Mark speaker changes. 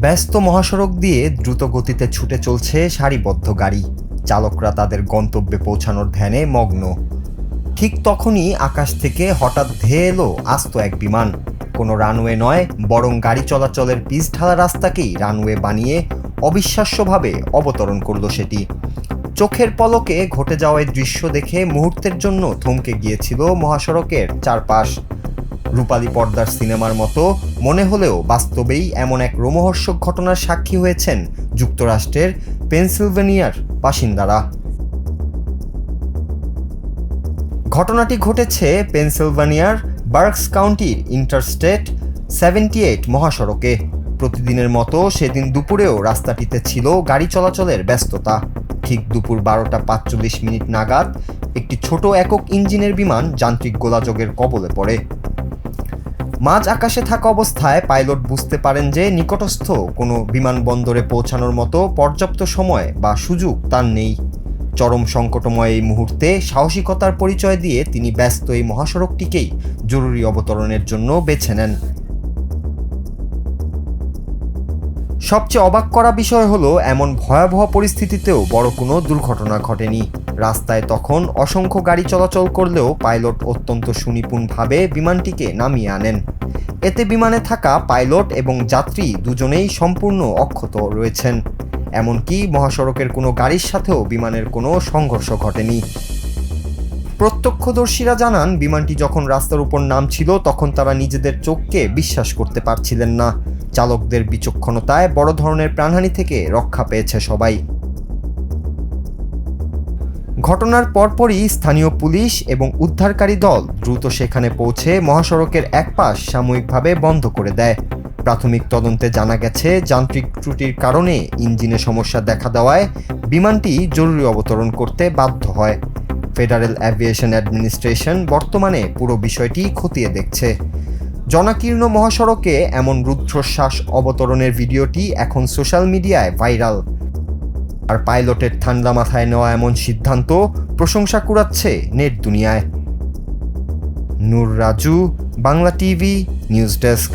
Speaker 1: ব্যস্ত মহাসড়ক দিয়ে দ্রুত গতিতে ছুটে চলছে সারিবদ্ধ গাড়ি। চালকরা তাদের গন্তব্যে পৌঁছানোর ধ্যানে মগ্ন। ঠিক তখনই আকাশ থেকে হঠাৎ ধেয়ে এলো আস্ত এক বিমান। কোনো রানওয়ে নয়, বরং গাড়ি চলাচলের পিচ ঢালা রাস্তাকেই রানওয়ে বানিয়ে অবিশ্বাস্যভাবে অবতরণ করলো সেটি। চোখের পলকে ঘটে যাওয়া এই দৃশ্য দেখে মুহূর্তের জন্য থমকে গিয়েছিল মহাসড়কের চারপাশ। রূপালী পর্দার সিনেমার মতো মনে হলেও বাস্তবেই এমন এক রোমহর্ষক ঘটনার সাক্ষী হয়েছেন যুক্তরাষ্ট্রের পেনসিলভেনিয়ার বাসিন্দারা। ঘটনাটি ঘটেছে পেনসিলভেনিয়ার বার্কস কাউন্টির ইন্টারস্টেট 78 মহাসড়কে। প্রতিদিনের মতো সেদিন দুপুরেও রাস্তাটিতে ছিল গাড়ি চলাচলের ব্যস্ততা। ঠিক দুপুর 12:45 নাগাদ একটি ছোট একক ইঞ্জিনের বিমান যান্ত্রিক গোলাযোগের কবলে পড়ে। মাঝ আকাশে থাকা অবস্থায় পাইলট বুঝতে পারেন যে নিকটস্থ কোনো বিমানবন্দরে পৌঁছানোর মতো পর্যাপ্ত সময় বা সুযোগ তার নেই। চরম সংকটময় এই মুহূর্তে সাহসিকতার পরিচয় দিয়ে তিনি ব্যস্ত এই মহাসড়কটিকেই জরুরি অবতরণের জন্য বেছে নেন। সবচেয়ে অবাক করা বিষয় হলো, এমন ভয়াবহ পরিস্থিতিতেও বড় কোনো দুর্ঘটনা ঘটেনি। রাস্তায় তখন অসংখ্য গাড়ি চলাচল করলেও পাইলট অত্যন্ত সুনিপুণভাবে বিমানটিকে নামিয়ে আনেন। এতে বিমানে থাকা পাইলট এবং যাত্রী দুজনেই সম্পূর্ণ অক্ষত রয়েছেন। এমনকি মহাসড়কের কোনো গাড়ির সাথেও বিমানের কোনো সংঘর্ষ ঘটেনি। প্রত্যক্ষদর্শীরা জানান, বিমানটি যখন রাস্তার উপর নামছিল তখন তারা নিজেদের চোখকে বিশ্বাস করতে পারছিলেন না। চালকদের বিচক্ষণতায় বড় ধরনের প্রাণহানি থেকে রক্ষা পেয়েছে সবাই। ঘটনার পরপরই স্থানীয় পুলিশ এবং উদ্ধারকারী দল দ্রুত সেখানে পৌঁছে মহাসড়কের এক পাশ সাময়িকভাবে বন্ধ করে দেয়। প্রাথমিক তদন্তে জানা গেছে, যান্ত্রিক ত্রুটির কারণে ইঞ্জিনে সমস্যা দেখা দেওয়ায় বিমানটি জরুরি অবতরণ করতে বাধ্য হয়। ফেডারেল অ্যাভিয়েশন অ্যাডমিনিস্ট্রেশন বর্তমানে পুরো বিষয়টি খতিয়ে দেখছে। জনাকীর্ণ মহাসড়কে এমন রুদ্ধশ্বাস অবতরণের ভিডিওটি এখন সোশ্যাল মিডিয়ায় ভাইরাল। আর পাইলটের ঠান্ডা মাথায় নেওয়া এমন সিদ্ধান্ত প্রশংসা কুড়াচ্ছে নেট দুনিয়ায়। Noor Raju, Bangla TV, news desk.